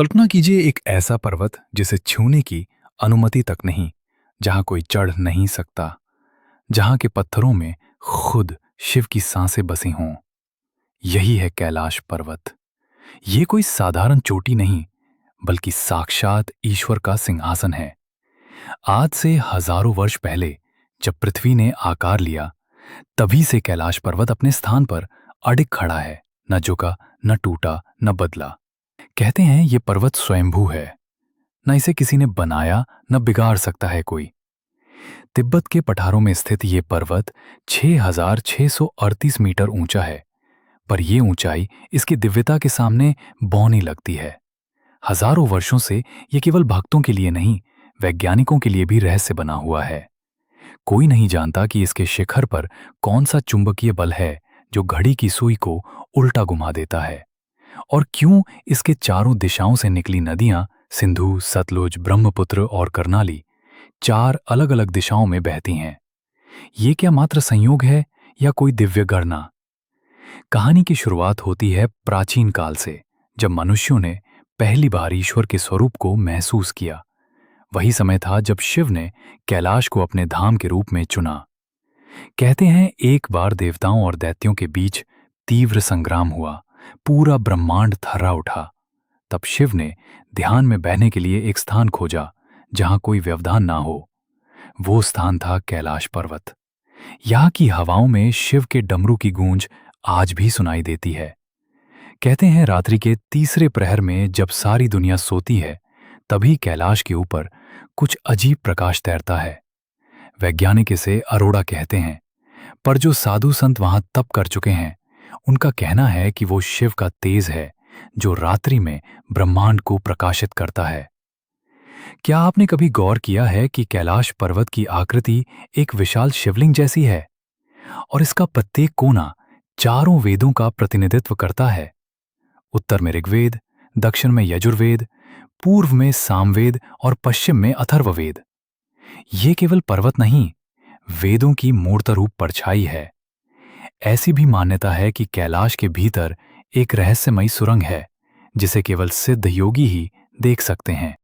कल्पना कीजिए एक ऐसा पर्वत जिसे छूने की अनुमति तक नहीं, जहां कोई चढ़ नहीं सकता, जहां के पत्थरों में खुद शिव की सांसें बसी हों। यही है कैलाश पर्वत। ये कोई साधारण चोटी नहीं, बल्कि साक्षात ईश्वर का सिंहासन है। आज से हजारों वर्ष पहले जब पृथ्वी ने आकार लिया, तभी से कैलाश पर्वत अपने स्थान पर अडिग खड़ा है, न झुका, न टूटा, न बदला। कहते हैं ये पर्वत स्वयंभू है, न इसे किसी ने बनाया, न बिगाड़ सकता है कोई। तिब्बत के पठारों में स्थित ये पर्वत 6,638 मीटर ऊंचा है, पर यह ऊंचाई इसकी दिव्यता के सामने बौनी लगती है। हजारों वर्षों से यह केवल भक्तों के लिए नहीं, वैज्ञानिकों के लिए भी रहस्य बना हुआ है। कोई नहीं जानता कि इसके शिखर पर कौन सा चुंबकीय बल है जो घड़ी की सुई को उल्टा घुमा देता है, और क्यों इसके चारों दिशाओं से निकली नदियां सिंधु, सतलुज, ब्रह्मपुत्र और करनाली चार अलग अलग दिशाओं में बहती हैं। ये क्या मात्र संयोग है या कोई दिव्य गणना? कहानी की शुरुआत होती है प्राचीन काल से, जब मनुष्यों ने पहली बार ईश्वर के स्वरूप को महसूस किया। वही समय था जब शिव ने कैलाश को अपने धाम के रूप में चुना। कहते हैं एक बार देवताओं और दैत्यों के बीच तीव्र संग्राम हुआ, पूरा ब्रह्मांड थर्रा उठा। तब शिव ने ध्यान में बहने के लिए एक स्थान खोजा जहां कोई व्यवधान ना हो। वो स्थान था कैलाश पर्वत। यहाँ की हवाओं में शिव के डमरू की गूंज आज भी सुनाई देती है। कहते हैं रात्रि के तीसरे प्रहर में जब सारी दुनिया सोती है, तभी कैलाश के ऊपर कुछ अजीब प्रकाश तैरता है। वैज्ञानिक इसे अरोड़ा कहते हैं, पर जो साधु संत वहां तप कर चुके हैं, उनका कहना है कि वो शिव का तेज है जो रात्रि में ब्रह्मांड को प्रकाशित करता है। क्या आपने कभी गौर किया है कि कैलाश पर्वत की आकृति एक विशाल शिवलिंग जैसी है, और इसका प्रत्येक कोना चारों वेदों का प्रतिनिधित्व करता है? उत्तर में ऋग्वेद, दक्षिण में यजुर्वेद, पूर्व में सामवेद और पश्चिम में अथर्ववेद। ये केवल पर्वत नहीं, वेदों की मूर्त रूप परछाई है। ऐसी भी मान्यता है कि कैलाश के भीतर एक रहस्यमयी सुरंग है जिसे केवल सिद्ध योगी ही देख सकते हैं।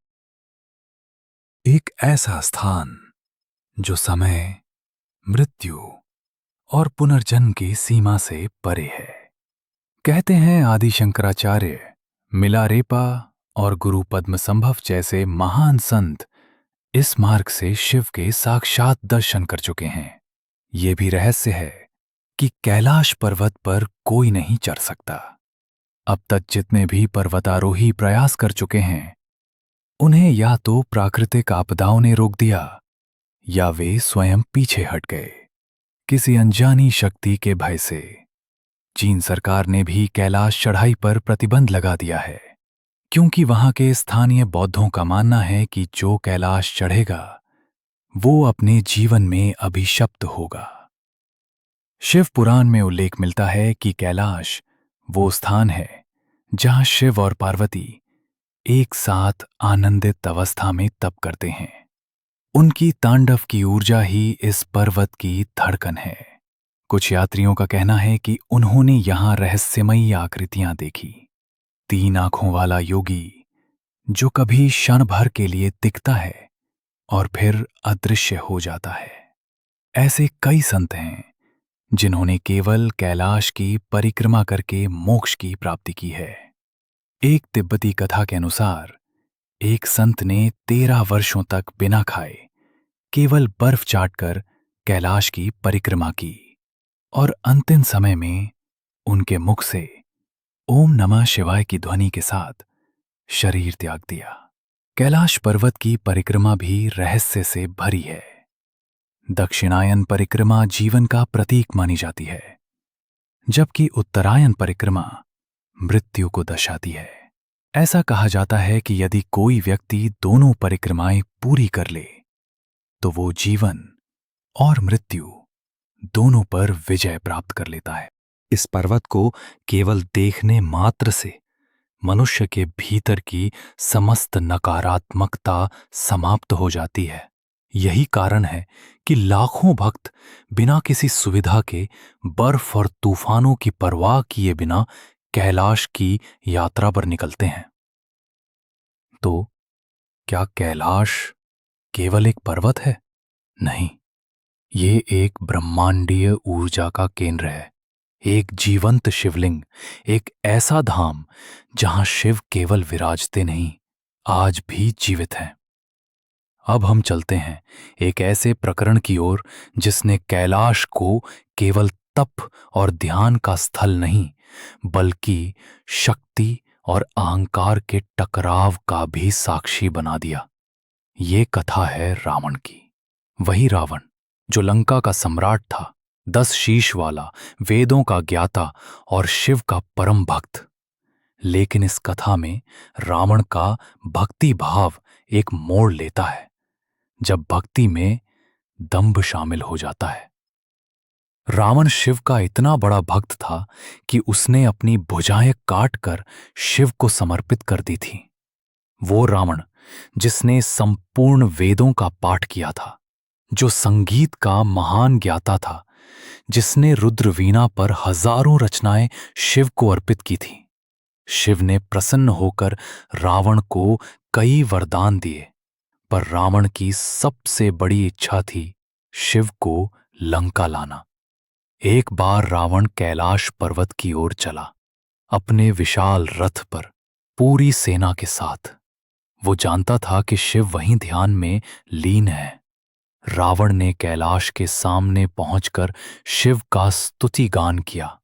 एक ऐसा स्थान जो समय, मृत्यु और पुनर्जन्म की सीमा से परे है। कहते हैं आदि शंकराचार्य, मिलारेपा और गुरु पद्मसंभव जैसे महान संत इस मार्ग से शिव के साक्षात दर्शन कर चुके हैं। ये भी रहस्य है कि कैलाश पर्वत पर कोई नहीं चढ़ सकता। अब तक जितने भी पर्वतारोही प्रयास कर चुके हैं, उन्हें या तो प्राकृतिक आपदाओं ने रोक दिया या वे स्वयं पीछे हट गए, किसी अनजानी शक्ति के भय से। चीन सरकार ने भी कैलाश चढ़ाई पर प्रतिबंध लगा दिया है, क्योंकि वहां के स्थानीय बौद्धों का मानना है कि जो कैलाश चढ़ेगा वो अपने जीवन में अभिशप्त होगा। शिव पुराण में उल्लेख मिलता है कि कैलाश वो स्थान है जहां शिव और पार्वती एक साथ आनंदित अवस्था में तप करते हैं। उनकी तांडव की ऊर्जा ही इस पर्वत की धड़कन है। कुछ यात्रियों का कहना है कि उन्होंने यहां रहस्यमयी आकृतियां देखी। 3 आंखों वाला योगी जो कभी क्षण भर के लिए दिखता है और फिर अदृश्य हो जाता है। ऐसे कई संत हैं जिन्होंने केवल कैलाश की परिक्रमा करके मोक्ष की प्राप्ति की है। एक तिब्बती कथा के अनुसार एक संत ने 13 वर्षों तक बिना खाए केवल बर्फ चाटकर कैलाश की परिक्रमा की, और अंतिम समय में उनके मुख से ओम नमः शिवाय की ध्वनि के साथ शरीर त्याग दिया। कैलाश पर्वत की परिक्रमा भी रहस्य से भरी है। दक्षिणायन परिक्रमा जीवन का प्रतीक मानी जाती है, जबकि उत्तरायण परिक्रमा मृत्यु को दर्शाती है। ऐसा कहा जाता है कि यदि कोई व्यक्ति दोनों परिक्रमाएं पूरी कर ले, तो वो जीवन और मृत्यु दोनों पर विजय प्राप्त कर लेता है। इस पर्वत को केवल देखने मात्र से मनुष्य के भीतर की समस्त नकारात्मकता समाप्त हो जाती है। यही कारण है कि लाखों भक्त बिना किसी सुविधा के बर्फ और तूफानों की परवाह किए बिना कैलाश की यात्रा पर निकलते हैं। तो क्या कैलाश केवल एक पर्वत है? नहीं, ये एक ब्रह्मांडीय ऊर्जा का केंद्र है, एक जीवंत शिवलिंग, एक ऐसा धाम जहां शिव केवल विराजते नहीं, आज भी जीवित हैं। अब हम चलते हैं एक ऐसे प्रकरण की ओर जिसने कैलाश को केवल तप और ध्यान का स्थल नहीं, बल्कि शक्ति और अहंकार के टकराव का भी साक्षी बना दिया। ये कथा है रावण की। वही रावण जो लंका का सम्राट था, 10 शीश वाला, वेदों का ज्ञाता और शिव का परम भक्त। लेकिन इस कथा में रावण का भक्ति भाव एक मोड़ लेता है जब भक्ति में दंभ शामिल हो जाता है। रावण शिव का इतना बड़ा भक्त था कि उसने अपनी भुजाएं काटकर शिव को समर्पित कर दी थी। वो रावण जिसने संपूर्ण वेदों का पाठ किया था, जो संगीत का महान ज्ञाता था, जिसने रुद्रवीणा पर हजारों रचनाएं शिव को अर्पित की थी। शिव ने प्रसन्न होकर रावण को कई वरदान दिए, पर रावण की सबसे बड़ी इच्छा थी शिव को लंका लाना। एक बार रावण कैलाश पर्वत की ओर चला, अपने विशाल रथ पर, पूरी सेना के साथ। वो जानता था कि शिव वहीं ध्यान में लीन है। रावण ने कैलाश के सामने पहुंचकर शिव का स्तुति गान किया,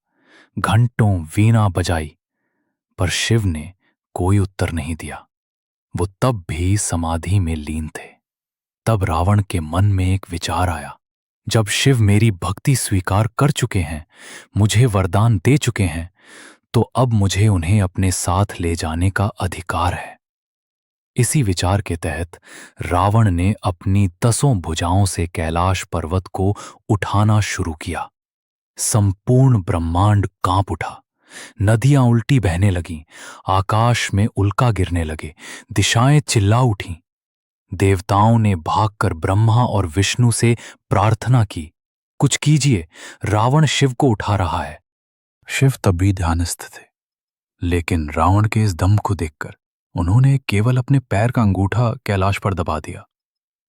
घंटों वीणा बजाई, पर शिव ने कोई उत्तर नहीं दिया। वो तब भी समाधि में लीन थे। तब रावण के मन में एक विचार आया, जब शिव मेरी भक्ति स्वीकार कर चुके हैं, मुझे वरदान दे चुके हैं, तो अब मुझे उन्हें अपने साथ ले जाने का अधिकार है। इसी विचार के तहत रावण ने अपनी 10 भुजाओं से कैलाश पर्वत को उठाना शुरू किया। संपूर्ण ब्रह्मांड कांप उठा, नदियां उल्टी बहने लगीं, आकाश में उल्का गिरने लगे, दिशाएं चिल्ला उठीं। देवताओं ने भागकर ब्रह्मा और विष्णु से प्रार्थना की, कुछ कीजिए, रावण शिव को उठा रहा है। शिव तब भी ध्यानस्थ थे, लेकिन रावण के इस दम को देखकर उन्होंने केवल अपने पैर का अंगूठा कैलाश पर दबा दिया।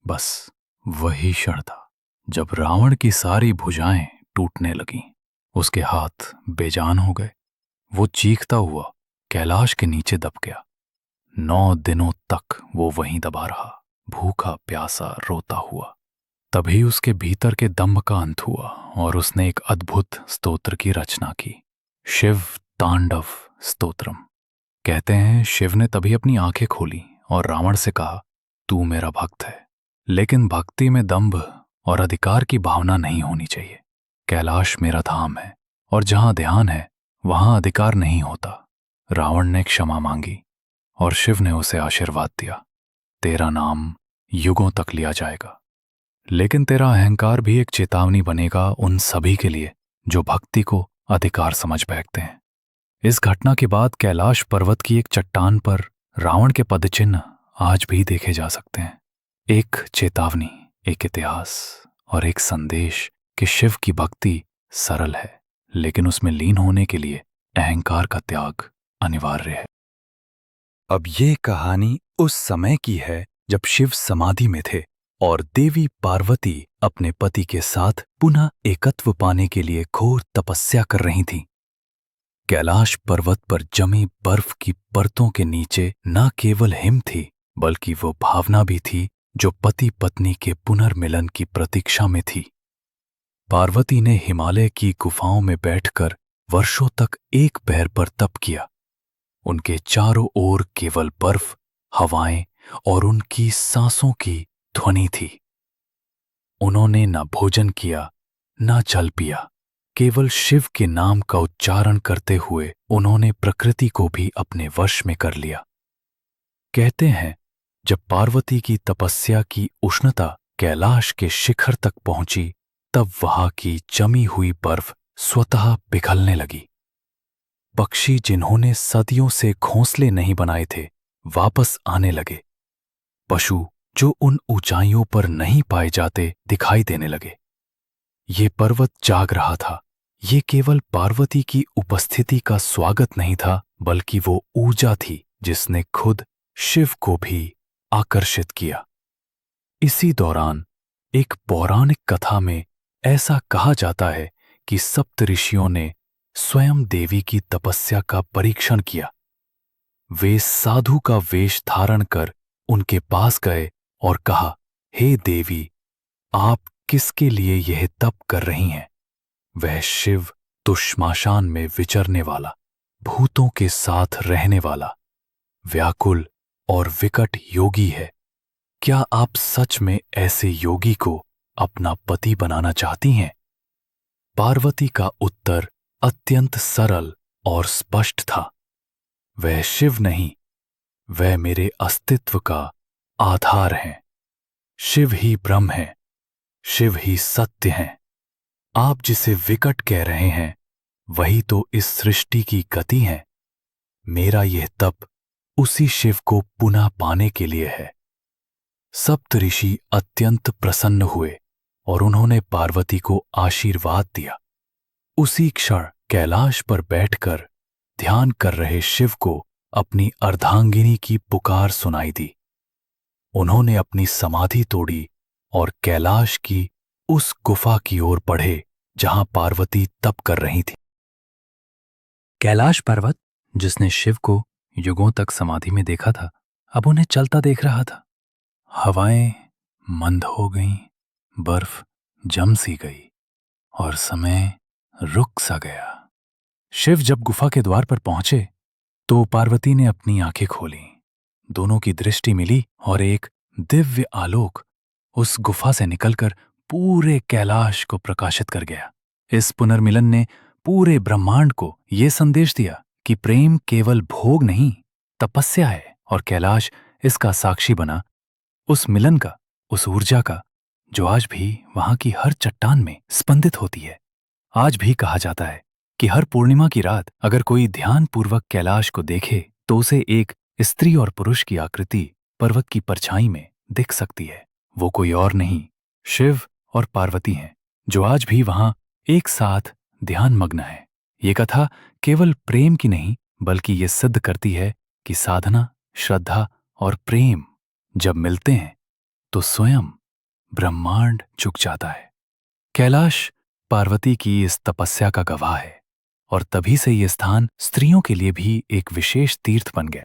बस वही क्षण था जब रावण की सारी भुजाएं टूटने लगीं। उसके हाथ बेजान हो गए। वो चीखता हुआ कैलाश के नीचे दब गया। 9 दिनों तक वो वहीं दबा रहा, भूखा प्यासा रोता हुआ। तभी उसके भीतर के दम्भ का अंत हुआ और उसने एक अद्भुत स्तोत्र की रचना की, शिव तांडव स्तोत्रम। कहते हैं शिव ने तभी अपनी आंखें खोली और रावण से कहा, तू मेरा भक्त है, लेकिन भक्ति में दंभ और अधिकार की भावना नहीं होनी चाहिए। कैलाश मेरा धाम है और जहां ध्यान है वहां अधिकार नहीं होता। रावण ने क्षमा मांगी और शिव ने उसे आशीर्वाद दिया, तेरा नाम युगों तक लिया जाएगा, लेकिन तेरा अहंकार भी एक चेतावनी बनेगा उन सभी के लिए जो भक्ति को अधिकार समझ बैठते हैं। इस घटना के बाद कैलाश पर्वत की एक चट्टान पर रावण के पदचिन्ह आज भी देखे जा सकते हैं। एक चेतावनी, एक इतिहास और एक संदेश कि शिव की भक्ति सरल है, लेकिन उसमें लीन होने के लिए अहंकार का त्याग अनिवार्य है। अब ये कहानी उस समय की है जब शिव समाधि में थे और देवी पार्वती अपने पति के साथ पुनः एकत्व पाने के लिए घोर तपस्या कर रही थीं। कैलाश पर्वत पर जमी बर्फ की परतों के नीचे न केवल हिम थी, बल्कि वो भावना भी थी जो पति पत्नी के पुनर्मिलन की प्रतीक्षा में थी। पार्वती ने हिमालय की गुफाओं में बैठकर वर्षों तक एक पैर पर तप किया। उनके चारों ओर केवल बर्फ, हवाएं और उनकी सांसों की ध्वनि थी। उन्होंने न भोजन किया, न जल पिया। केवल शिव के नाम का उच्चारण करते हुए उन्होंने प्रकृति को भी अपने वश में कर लिया। कहते हैं जब पार्वती की तपस्या की उष्णता कैलाश के शिखर तक पहुंची, तब वहां की जमी हुई बर्फ स्वतः पिघलने लगी। पक्षी जिन्होंने सदियों से घोंसले नहीं बनाए थे, वापस आने लगे। पशु जो उन ऊंचाइयों पर नहीं पाए जाते, दिखाई देने लगे। ये पर्वत जाग रहा था। ये केवल पार्वती की उपस्थिति का स्वागत नहीं था, बल्कि वो ऊर्जा थी जिसने खुद शिव को भी आकर्षित किया। इसी दौरान एक पौराणिक कथा में ऐसा कहा जाता है कि सप्तऋषियों ने स्वयं देवी की तपस्या का परीक्षण किया। वे साधु का वेश धारण कर उनके पास गए और कहा, हे देवी, आप किसके लिए यह तप कर रही हैं? वह शिव तो श्मशान में विचरने वाला, भूतों के साथ रहने वाला, व्याकुल और विकट योगी है। क्या आप सच में ऐसे योगी को अपना पति बनाना चाहती हैं? पार्वती का उत्तर अत्यंत सरल और स्पष्ट था। वह शिव नहीं, वह मेरे अस्तित्व का आधार हैं। शिव ही ब्रह्म है, शिव ही सत्य हैं। आप जिसे विकट कह रहे हैं, वही तो इस सृष्टि की गति है। मेरा यह तप उसी शिव को पुनः पाने के लिए है। सप्तऋषि अत्यंत प्रसन्न हुए और उन्होंने पार्वती को आशीर्वाद दिया। उसी क्षण कैलाश पर बैठकर ध्यान कर रहे शिव को अपनी अर्धांगिनी की पुकार सुनाई दी। उन्होंने अपनी समाधि तोड़ी और कैलाश की उस गुफा की ओर बढ़े जहां पार्वती तप कर रही थी। कैलाश पर्वत, जिसने शिव को युगों तक समाधि में देखा था, अब उन्हें चलता देख रहा था। हवाएं मंद हो गईं, बर्फ जम सी गई और समय रुक सा गया। शिव जब गुफा के द्वार पर पहुंचे तो पार्वती ने अपनी आंखें खोली। दोनों की दृष्टि मिली और एक दिव्य आलोक उस गुफा से निकलकर पूरे कैलाश को प्रकाशित कर गया। इस पुनर्मिलन ने पूरे ब्रह्मांड को यह संदेश दिया कि प्रेम केवल भोग नहीं, तपस्या है, और कैलाश इसका साक्षी बना, उस मिलन का, उस ऊर्जा का, जो आज भी वहां की हर चट्टान में स्पंदित होती है। आज भी कहा जाता है कि हर पूर्णिमा की रात अगर कोई ध्यानपूर्वक कैलाश को देखे तो उसे एक स्त्री और पुरुष की आकृति पर्वत की परछाई में दिख सकती है। वो कोई और नहीं, शिव और पार्वती हैं, जो आज भी वहां एक साथ ध्यान मग्न है। ये कथा केवल प्रेम की नहीं, बल्कि ये सिद्ध करती है कि साधना, श्रद्धा और प्रेम जब मिलते हैं तो स्वयं ब्रह्मांड झुक जाता है। कैलाश पार्वती की इस तपस्या का गवाह है और तभी से ये स्थान स्त्रियों के लिए भी एक विशेष तीर्थ बन गया।